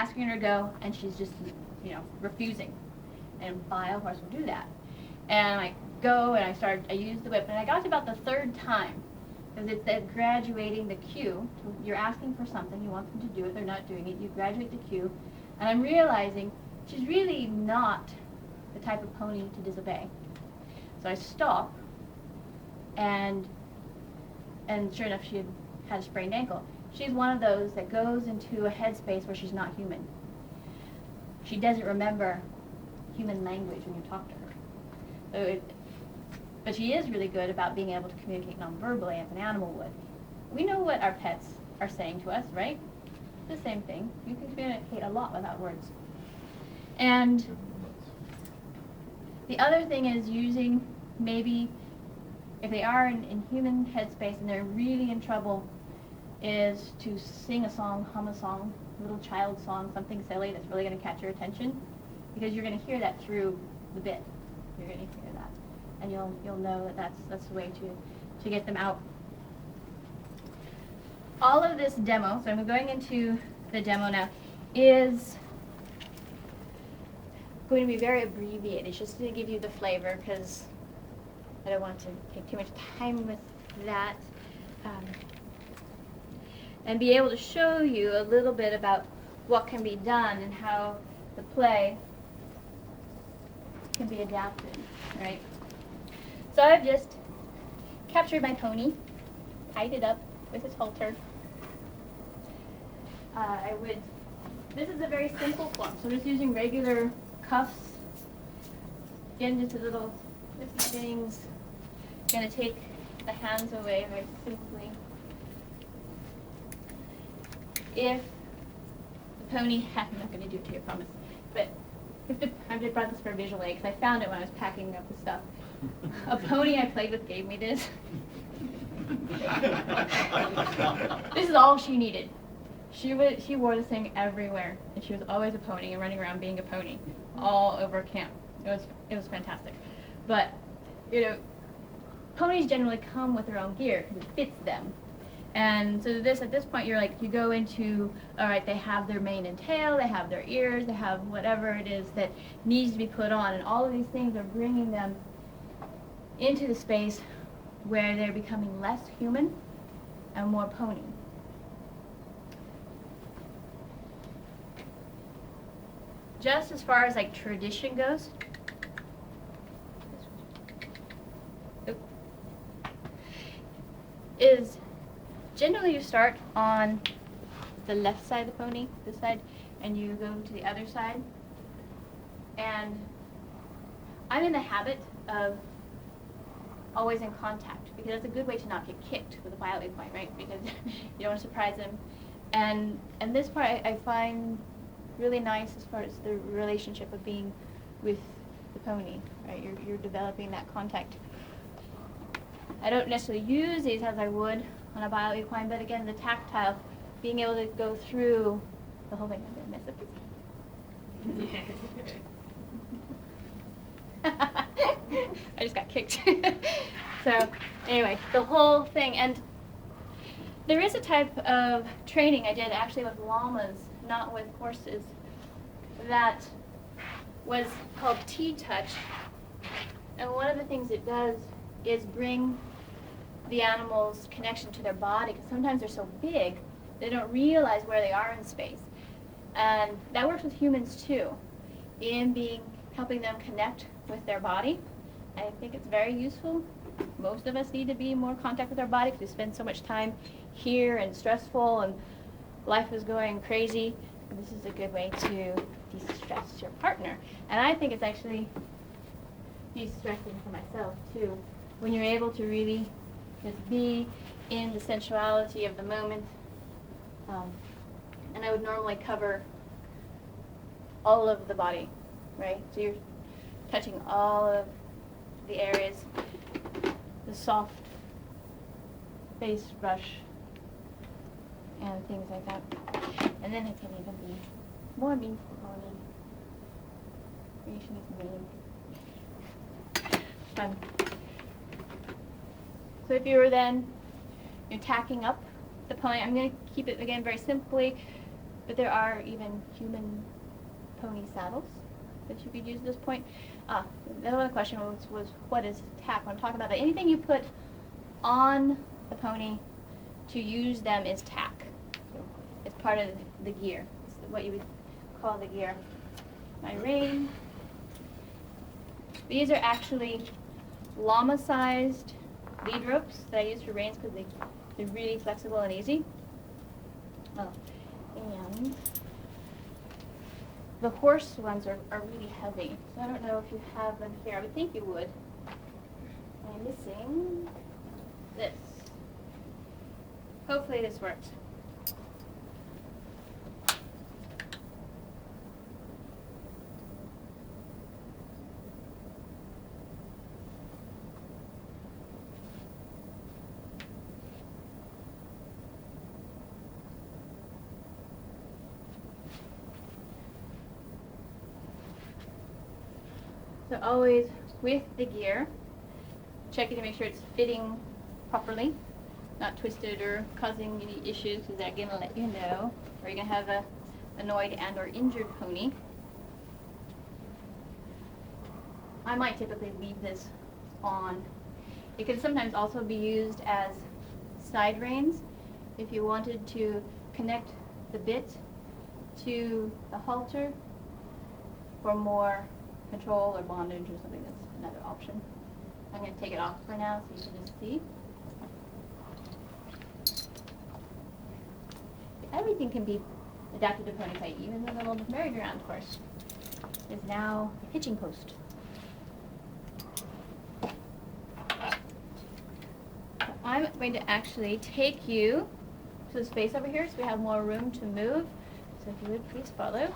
asking her to go, and she's just, refusing. And Bio horse will do that. And I go and I use the whip, and I got to about the third time, because it's that graduating the cue. You're asking for something, you want them to do it, they're not doing it, you graduate the cue, and I'm realizing she's really not the type of pony to disobey. So I stop, and sure enough, she had a sprained ankle. She's one of those that goes into a headspace where she's not human. She doesn't remember human language when you talk to her. But she is really good about being able to communicate non-verbally as an animal would. We know what our pets are saying to us, right? It's the same thing. You can communicate a lot without words. And the other thing is using, maybe if they are in human headspace and they're really in trouble, is to sing a song, hum a song, a little child song, something silly that's really going to catch your attention, because you're going to hear that through the bit. You're going to hear that, and you'll know that that's the way to get them out. All of this demo, so I'm going into the demo now, is going to be very abbreviated, just to give you the flavor, because I don't want to take too much time with that. And be able to show you a little bit about what can be done and how the play can be adapted, right? So I've just captured my pony, tied it up with its halter. This is a very simple form, so I'm just using regular cuffs. Again, just a little twisty things. I'm going to take the hands away very simply. If the pony, I'm not going to do it to you, I promise, but I just brought this for a visual aid because I found it when I was packing up the stuff. A pony I played with gave me this. This is all she needed. She wore this thing everywhere, and she was always a pony and running around being a pony all over camp. It was fantastic. But ponies generally come with their own gear because it fits them. And so at this point, you go into, all right, they have their mane and tail, they have their ears, they have whatever it is that needs to be put on, and all of these things are bringing them into the space where they're becoming less human and more pony. Just as far as tradition goes, is generally you start on the left side of the pony, this side, and you go to the other side. And I'm in the habit of always in contact, because that's a good way to not get kicked with a bio equine, right? Because you don't want to surprise them. And this part I find really nice as far as the relationship of being with the pony, right? You're developing that contact. I don't necessarily use these as I would on a bio equine, but again, the tactile, being able to go through the whole thing. I'm going to mess up this. I just got kicked. So anyway, the whole thing. And there is a type of training I did actually with llamas, not with horses, that was called T-touch. And one of the things it does is bring the animal's connection to their body, because sometimes they're so big they don't realize where they are in space. And that works with humans too, in helping them connect with their body. I think it's very useful. Most of us need to be in more contact with our body because we spend so much time here and stressful and life is going crazy. And this is a good way to de-stress your partner. And I think it's actually de-stressing for myself too, when you're able to really just be in the sensuality of the moment. And I would normally cover all of the body, right? So you're touching all of the areas, the soft face brush, and things like that. And then it can even be more meaningful pony. Creation is mean. Fun. So if you were then tacking up the pony, I'm going to keep it again very simply. But there are even human pony saddles that you could use at this point. The other question was what is tack? When I'm talking about anything you put on the pony to use them is tack. So it's part of the gear. It's what you would call the gear. My rein. These are actually llama-sized lead ropes that I use for reins because they're really flexible and easy. And the horse ones are really heavy, so I don't know if you have them here. I would think you would. I'm missing this. Hopefully this works. So always with the gear, check it to make sure it's fitting properly, not twisted or causing any issues, because they're going to let you know, or you're going to have a annoyed and or injured pony. I might typically leave this on. It can sometimes also be used as side reins if you wanted to connect the bit to the halter for more control or bondage or something. That's another option. I'm going to take it off for now so you can just see. Everything can be adapted to pony play. Even the little merry-go-round horse is now a hitching post. So I'm going to actually take you to the space over here so we have more room to move. So if you would please follow.